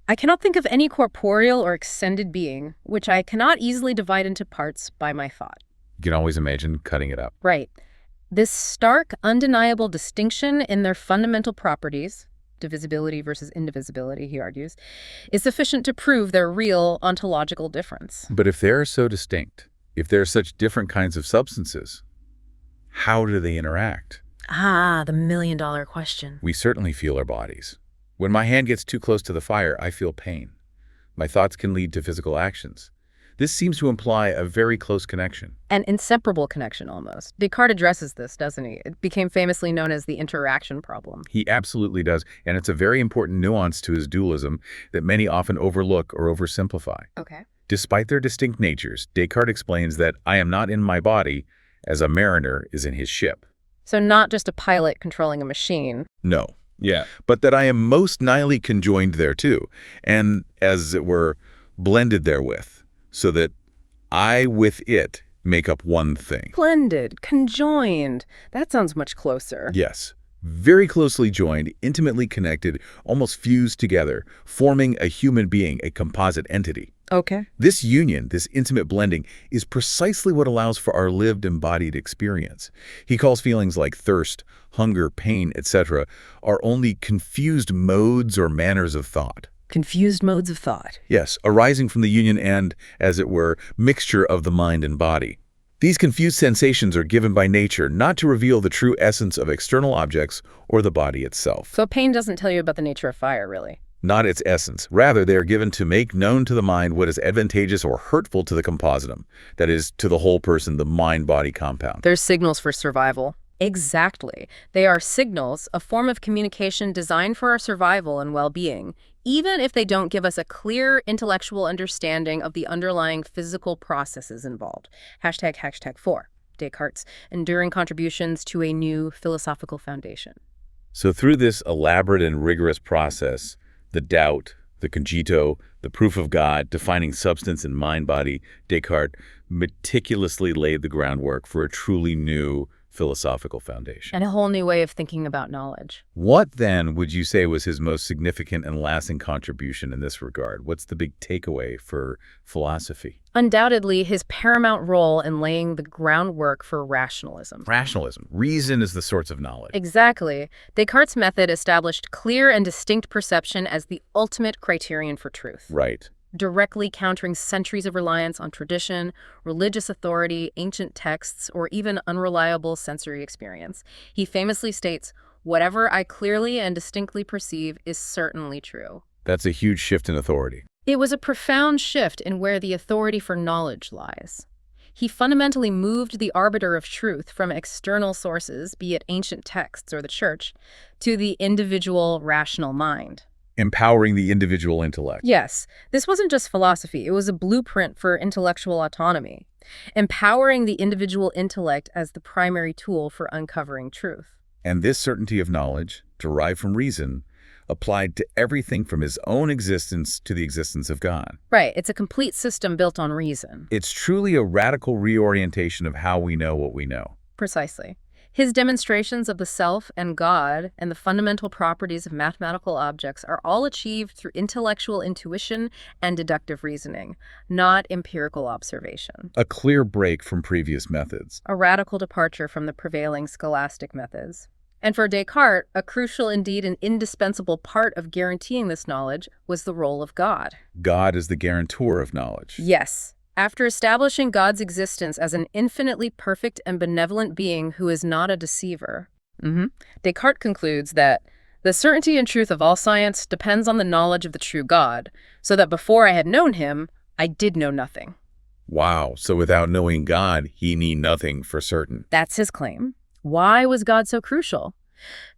I cannot think of any corporeal or extended being which I cannot easily divide into parts by my thought. You can always imagine cutting it up. Right. This stark, undeniable distinction in their fundamental properties, divisibility versus indivisibility, he argues, is sufficient to prove their real ontological difference. But if they're so distinct, if they're such different kinds of substances, how do they interact? Ah, the million-dollar question. We certainly feel our bodies. When my hand gets too close to the fire, I feel pain. My thoughts can lead to physical actions. This seems to imply a very close connection. An inseparable connection, almost. Descartes addresses this, doesn't he? It became famously known as the interaction problem. He absolutely does, and it's a very important nuance to his dualism that many often overlook or oversimplify. Okay. Despite their distinct natures, Descartes explains that I am not in my body as a mariner is in his ship. So not just a pilot controlling a machine. No. Yeah. But that I am most nightly conjoined thereto, and, as it were, blended therewith, so that I with it make up one thing. Blended, conjoined. That sounds much closer. Yes. Very closely joined, intimately connected, almost fused together, forming a human being, a composite entity. Okay. This union, this intimate blending, is precisely what allows for our lived embodied experience. He calls feelings like thirst, hunger, pain, etc. are only confused modes or manners of thought. Confused modes of thought. Yes, arising from the union and, as it were, mixture of the mind and body. These confused sensations are given by nature not to reveal the true essence of external objects or the body itself. So pain doesn't tell you about the nature of fire, really. Not its essence. Rather, they are given to make known to the mind what is advantageous or hurtful to the compositum, that is, to the whole person, the mind-body compound. They're signals for survival. Exactly. They are signals, a form of communication designed for our survival and well-being, even if they don't give us a clear intellectual understanding of the underlying physical processes involved. #4, Descartes' enduring contributions to a new philosophical foundation. So through this elaborate and rigorous process, the doubt, the cogito, the proof of God, defining substance and mind-body, Descartes meticulously laid the groundwork for a truly new philosophical foundation. And a whole new way of thinking about knowledge. What, then, would you say was his most significant and lasting contribution in this regard? What's the big takeaway for philosophy? Undoubtedly, his paramount role in laying the groundwork for rationalism. Rationalism. Reason is the source of knowledge. Exactly. Descartes' method established clear and distinct perception as the ultimate criterion for truth. Right. Directly countering centuries of reliance on tradition, religious authority, ancient texts, or even unreliable sensory experience. He famously states, "Whatever I clearly and distinctly perceive is certainly true." That's a huge shift in authority. It was a profound shift in where the authority for knowledge lies. He fundamentally moved the arbiter of truth from external sources, be it ancient texts or the church, to the individual rational mind. Empowering the individual intellect. Yes, this wasn't just philosophy. It was a blueprint for intellectual autonomy, empowering the individual intellect as the primary tool for uncovering truth. And this certainty of knowledge, derived from reason, applied to everything from his own existence to the existence of God. Right, it's a complete system built on reason. It's truly a radical reorientation of how we know what we know. Precisely. His demonstrations of the self and God and the fundamental properties of mathematical objects are all achieved through intellectual intuition and deductive reasoning, not empirical observation. A clear break from previous methods. A radical departure from the prevailing scholastic methods. And for Descartes, a crucial, indeed an indispensable part of guaranteeing this knowledge was the role of God. God is the guarantor of knowledge. Yes. After establishing God's existence as an infinitely perfect and benevolent being who is not a deceiver, Descartes concludes that the certainty and truth of all science depends on the knowledge of the true God, so that before I had known him, I did know nothing. Wow, so without knowing God, he knew nothing for certain. That's his claim. Why was God so crucial?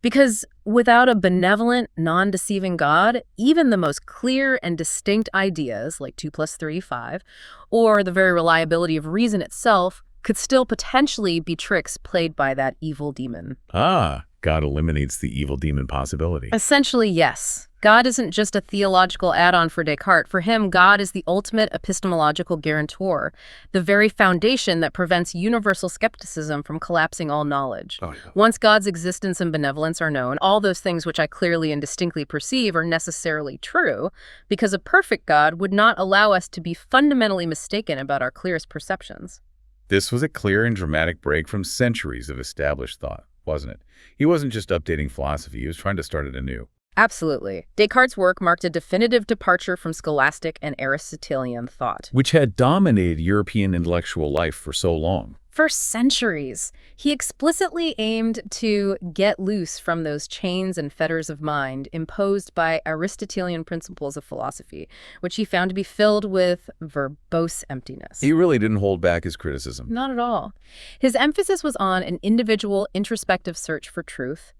Because without a benevolent, non-deceiving God, even the most clear and distinct ideas, like 2 + 3, 5, or the very reliability of reason itself, could still potentially be tricks played by that evil demon. Ah, God eliminates the evil demon possibility. Essentially, yes. God isn't just a theological add-on for Descartes. For him, God is the ultimate epistemological guarantor, the very foundation that prevents universal skepticism from collapsing all knowledge. Oh, yeah. Once God's existence and benevolence are known, all those things which I clearly and distinctly perceive are necessarily true, because a perfect God would not allow us to be fundamentally mistaken about our clearest perceptions. This was a clear and dramatic break from centuries of established thought, wasn't it? He wasn't just updating philosophy, he was trying to start it anew. Absolutely. Descartes' work marked a definitive departure from scholastic and Aristotelian thought. Which had dominated European intellectual life for so long. For centuries, he explicitly aimed to get loose from those chains and fetters of mind imposed by Aristotelian principles of philosophy, which he found to be filled with verbose emptiness. He really didn't hold back his criticism. Not at all. His emphasis was on an individual introspective search for truth,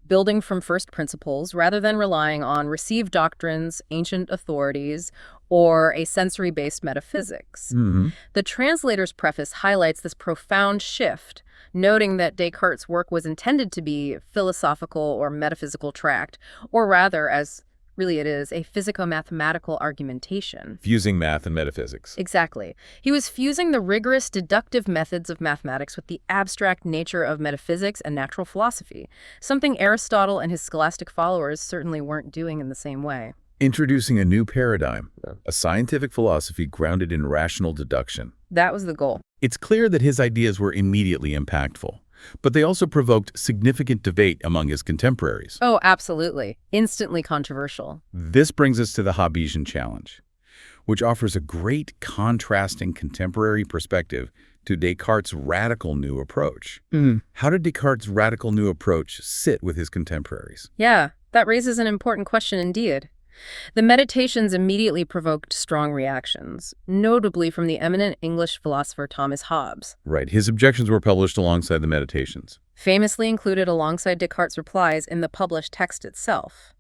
building from first principles rather than relying on received doctrines, ancient authorities, or a sensory-based metaphysics. The translator's preface highlights this profound shift, noting that Descartes' work was intended to be philosophical or metaphysical tract, or rather, as really it is, a physico-mathematical argumentation. Fusing math and metaphysics. Exactly. He was fusing the rigorous deductive methods of mathematics with the abstract nature of metaphysics and natural philosophy, something Aristotle and his scholastic followers certainly weren't doing in the same way. Introducing a new paradigm, a scientific philosophy grounded in rational deduction. That was the goal. It's clear that his ideas were immediately impactful, but they also provoked significant debate among his contemporaries. Oh, absolutely. Instantly controversial. This brings us to the Hobbesian challenge, which offers a great contrasting contemporary perspective to Descartes' radical new approach. How did Descartes' radical new approach sit with his contemporaries? Yeah, that raises an important question indeed. The Meditations immediately provoked strong reactions, notably from the eminent English philosopher Thomas Hobbes. Right. His objections were published alongside the Meditations. Famously included alongside Descartes' replies in the published text itself.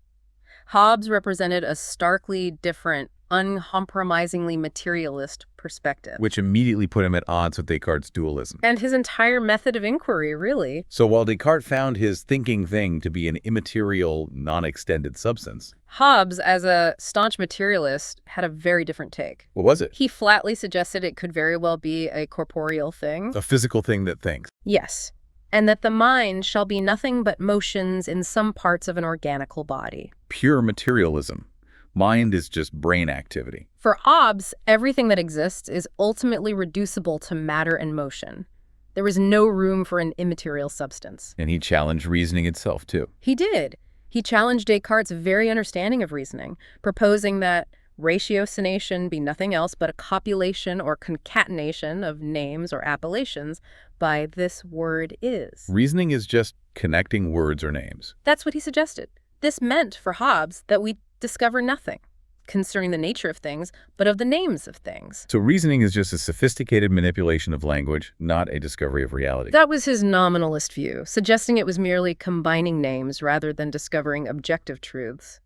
Hobbes represented a starkly different, uncompromisingly materialist perspective. Which immediately put him at odds with Descartes' dualism. And his entire method of inquiry, really. So while Descartes found his thinking thing to be an immaterial, non-extended substance, Hobbes, as a staunch materialist, had a very different take. what was it? He flatly suggested it could very well be a corporeal thing. A physical thing that thinks. Yes. and that the mind shall be nothing but motions in some parts of an organical body. Pure materialism. Mind is just brain activity. For Hobbes, everything that exists is ultimately reducible to matter and motion. There was no room for an immaterial substance. And he challenged reasoning itself, too. He did. He challenged Descartes' very understanding of reasoning, proposing that ratiocination be nothing else but a copulation or concatenation of names or appellations by this word is. Reasoning is just connecting words or names. That's what he suggested. This meant, for Hobbes, that we discover nothing concerning the nature of things, but of the names of things. So reasoning is just a sophisticated manipulation of language, not a discovery of reality. That was his nominalist view, suggesting it was merely combining names rather than discovering objective truths.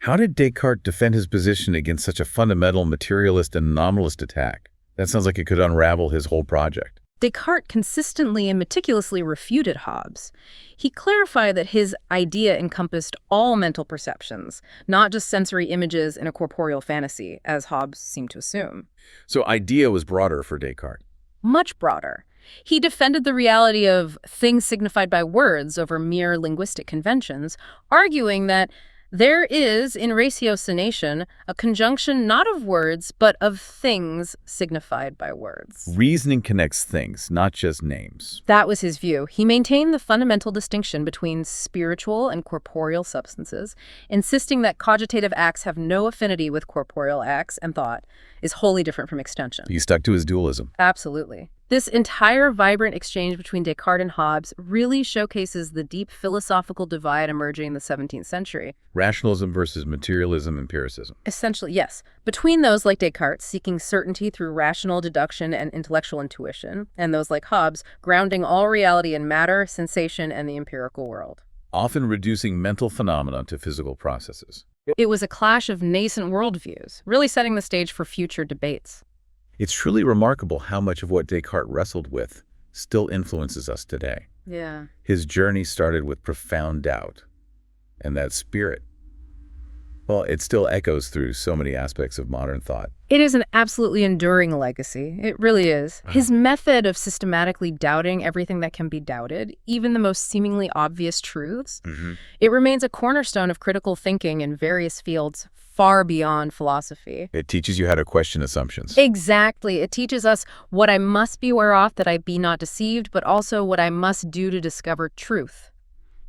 How did Descartes defend his position against such a fundamental materialist and nominalist attack? That sounds like it could unravel his whole project. Descartes consistently and meticulously refuted Hobbes. He clarified that his idea encompassed all mental perceptions, not just sensory images in a corporeal fantasy, as Hobbes seemed to assume. So idea was broader for Descartes. Much broader. He defended the reality of things signified by words over mere linguistic conventions, arguing that there is, in ratiocination, a conjunction not of words, but of things signified by words. Reasoning connects things, not just names. That was his view. He maintained the fundamental distinction between spiritual and corporeal substances, insisting that cogitative acts have no affinity with corporeal acts, and thought is wholly different from extension. He stuck to his dualism. Absolutely. This entire vibrant exchange between Descartes and Hobbes really showcases the deep philosophical divide emerging in the 17th century. Rationalism versus materialism, empiricism. Essentially, yes. Between those like Descartes, seeking certainty through rational deduction and intellectual intuition, and those like Hobbes, grounding all reality in matter, sensation, and the empirical world. Often reducing mental phenomena to physical processes. It was a clash of nascent worldviews, really setting the stage for future debates. It's truly remarkable how much of what Descartes wrestled with still influences us today. Yeah. His journey started with profound doubt, and that spirit, well, it still echoes through so many aspects of modern thought. It is an absolutely enduring legacy. It really is. His method of systematically doubting everything that can be doubted, even the most seemingly obvious truths, it remains a cornerstone of critical thinking in various fields far beyond philosophy. It teaches you how to question assumptions. Exactly. It teaches us what I must beware of that I be not deceived, but also what I must do to discover truth.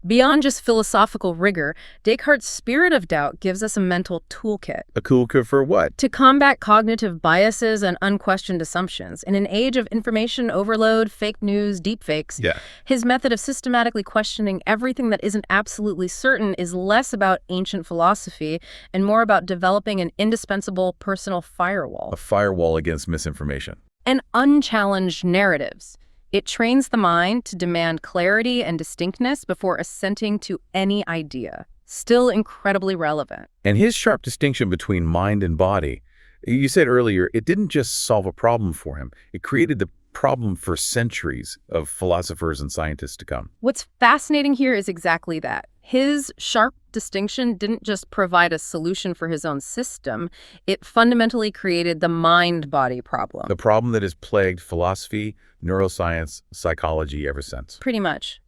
Beyond just philosophical rigor, Descartes' spirit of doubt gives us a mental toolkit. A toolkit for what? To combat cognitive biases and unquestioned assumptions. In an age of information overload, fake news, deepfakes, his method of systematically questioning everything that isn't absolutely certain is less about ancient philosophy and more about developing an indispensable personal firewall. A firewall against misinformation. And unchallenged narratives. It trains the mind to demand clarity and distinctness before assenting to any idea. Still incredibly relevant. And his sharp distinction between mind and body, you said earlier, it didn't just solve a problem for him. It created the problem for centuries of philosophers and scientists to come. What's fascinating here is exactly that. His sharp distinction didn't just provide a solution for his own system, it fundamentally created the mind-body problem. The problem that has plagued philosophy, neuroscience, psychology ever since. Pretty much.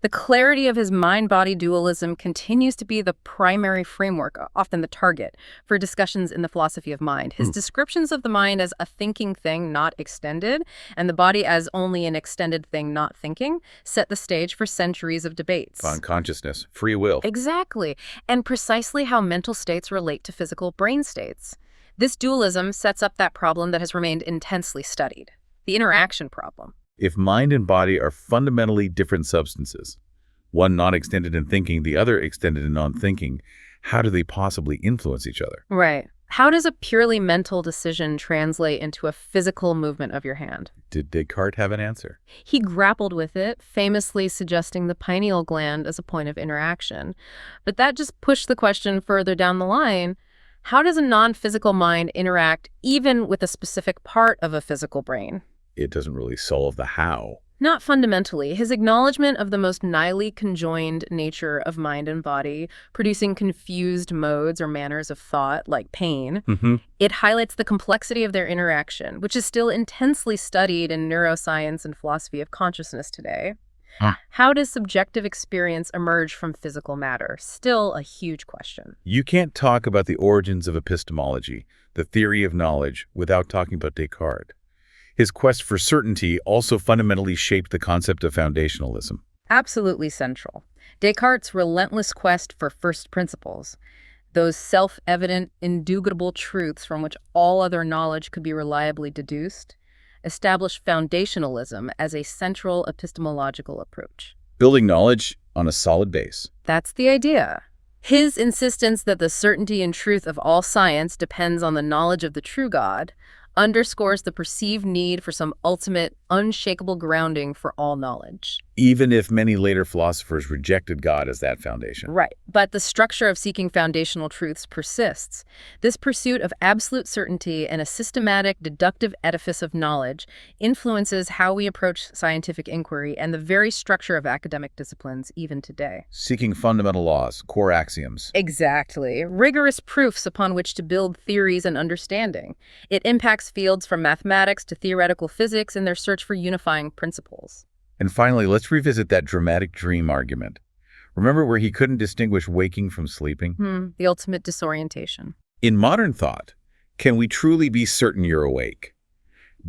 The clarity of his mind-body dualism continues to be the primary framework, often the target, for discussions in the philosophy of mind. His descriptions of the mind as a thinking thing not extended, and the body as only an extended thing not thinking, set the stage for centuries of debates. On consciousness, free will. Exactly, and precisely how mental states relate to physical brain states. This dualism sets up that problem that has remained intensely studied, the interaction problem. If mind and body are fundamentally different substances, one not extended in thinking, the other extended in non-thinking, how do they possibly influence each other? Right. How does a purely mental decision translate into a physical movement of your hand? Did Descartes have an answer? He grappled with it, famously suggesting the pineal gland as a point of interaction. But that just pushed the question further down the line. How does a non-physical mind interact even with a specific part of a physical brain? It doesn't really solve the how. Not fundamentally. His acknowledgement of the most nightly conjoined nature of mind and body, producing confused modes or manners of thought, like pain, it highlights the complexity of their interaction, which is still intensely studied in neuroscience and philosophy of consciousness today. How does subjective experience emerge from physical matter? Still a huge question. You can't talk about the origins of epistemology, the theory of knowledge, without talking about Descartes. His quest for certainty also fundamentally shaped the concept of foundationalism. Absolutely central. Descartes' relentless quest for first principles, those self-evident, indubitable truths from which all other knowledge could be reliably deduced, established foundationalism as a central epistemological approach. Building knowledge on a solid base. That's the idea. His insistence that the certainty and truth of all science depends on the knowledge of the true God underscores the perceived need for some ultimate, unshakable grounding for all knowledge. Even if many later philosophers rejected God as that foundation. Right. But the structure of seeking foundational truths persists. This pursuit of absolute certainty and a systematic, deductive edifice of knowledge influences how we approach scientific inquiry and the very structure of academic disciplines even today. Seeking fundamental laws, core axioms. Exactly. Rigorous proofs upon which to build theories and understanding. It impacts fields from mathematics to theoretical physics in their search for unifying principles. And finally, let's revisit that dramatic dream argument. Remember where he couldn't distinguish waking from sleeping? The ultimate disorientation. In modern thought, can we truly be certain you're awake?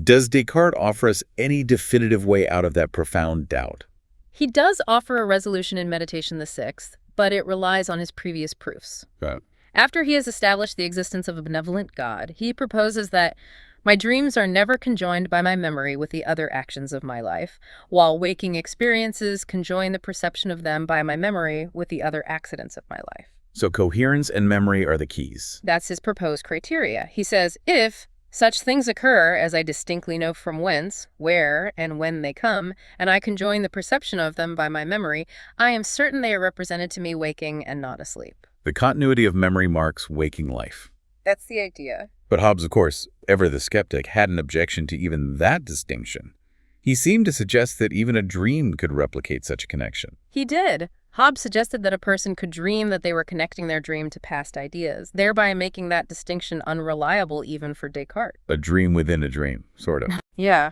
Does Descartes offer us any definitive way out of that profound doubt? He does offer a resolution in Meditation the Sixth, but it relies on his previous proofs. Okay. After he has established the existence of a benevolent God, he proposes that my dreams are never conjoined by my memory with the other actions of my life, while waking experiences conjoin the perception of them by my memory with the other accidents of my life. So coherence and memory are the keys. That's his proposed criteria. He says, if such things occur as I distinctly know from whence, where, and when they come, and I conjoin the perception of them by my memory, I am certain they are represented to me waking and not asleep. The continuity of memory marks waking life. That's the idea. But Hobbes, of course, ever the skeptic, had an objection to even that distinction. He seemed to suggest that even a dream could replicate such a connection. He did. Hobbes suggested that a person could dream that they were connecting their dream to past ideas, thereby making that distinction unreliable even for Descartes. A dream within a dream, sort of. Yeah.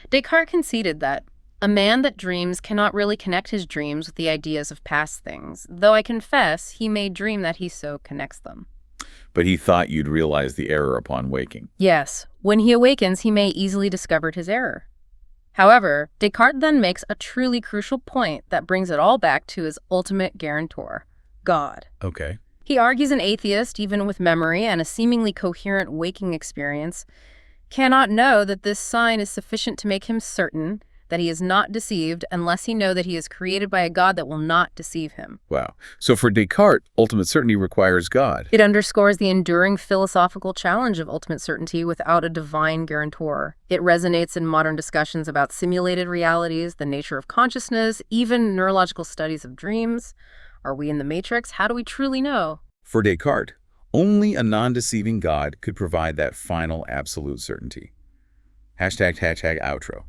Descartes conceded that a man that dreams cannot really connect his dreams with the ideas of past things, though I confess he may dream that he so connects them. But he thought you'd realize the error upon waking. Yes, when he awakens, he may easily discover his error. However, Descartes then makes a truly crucial point that brings it all back to his ultimate guarantor, God. Okay. He argues an atheist, even with memory and a seemingly coherent waking experience, cannot know that this sign is sufficient to make him certain that he is not deceived unless he know that he is created by a God that will not deceive him. Wow. So for Descartes, ultimate certainty requires God. It underscores the enduring philosophical challenge of ultimate certainty without a divine guarantor. It resonates in modern discussions about simulated realities, the nature of consciousness, even neurological studies of dreams. Are we in the Matrix? How do we truly know? For Descartes, only a non-deceiving God could provide that final absolute certainty. #outro.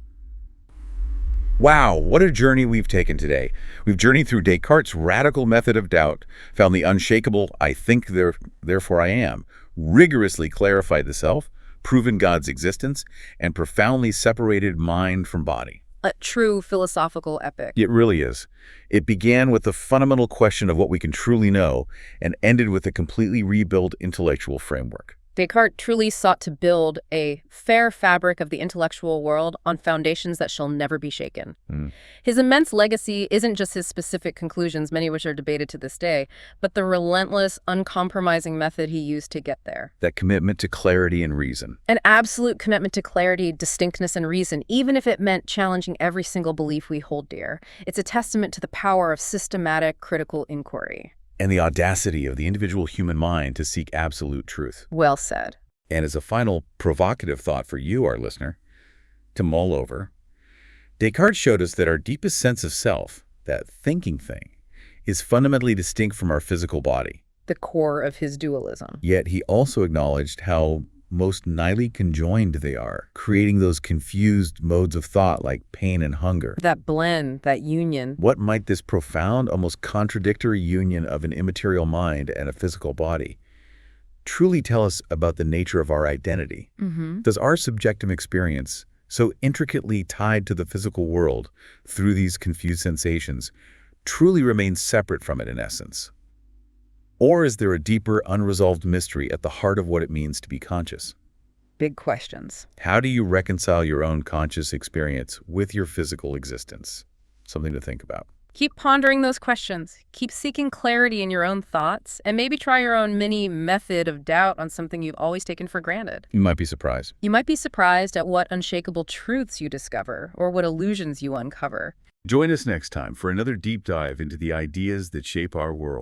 Wow, what a journey we've taken today. We've journeyed through Descartes' radical method of doubt, found the unshakable I think, therefore I am, rigorously clarified the self, proven God's existence, and profoundly separated mind from body. A true philosophical epic. It really is. It began with the fundamental question of what we can truly know and ended with a completely rebuilt intellectual framework. Descartes truly sought to build a fair fabric of the intellectual world on foundations that shall never be shaken. His immense legacy isn't just his specific conclusions, many of which are debated to this day, but the relentless, uncompromising method he used to get there. That commitment to clarity and reason. An absolute commitment to clarity, distinctness, and reason, even if it meant challenging every single belief we hold dear. It's a testament to the power of systematic, critical inquiry. And the audacity of the individual human mind to seek absolute truth. Well said. And as a final provocative thought for you, our listener, to mull over, Descartes showed us that our deepest sense of self, that thinking thing, is fundamentally distinct from our physical body. The core of his dualism. Yet he also acknowledged how most nightly conjoined they are, creating those confused modes of thought like pain and hunger. That blend, that union. What might this profound, almost contradictory union of an immaterial mind and a physical body truly tell us about the nature of our identity? Does our subjective experience so intricately tied to the physical world through these confused sensations, truly remains separate from it in essence? Or is there a deeper, unresolved mystery at the heart of what it means to be conscious? Big questions. How do you reconcile your own conscious experience with your physical existence? Something to think about. Keep pondering those questions. Keep seeking clarity in your own thoughts, and maybe try your own mini method of doubt on something you've always taken for granted. You might be surprised. You might be surprised at what unshakable truths you discover, or what illusions you uncover. Join us next time for another deep dive into the ideas that shape our world.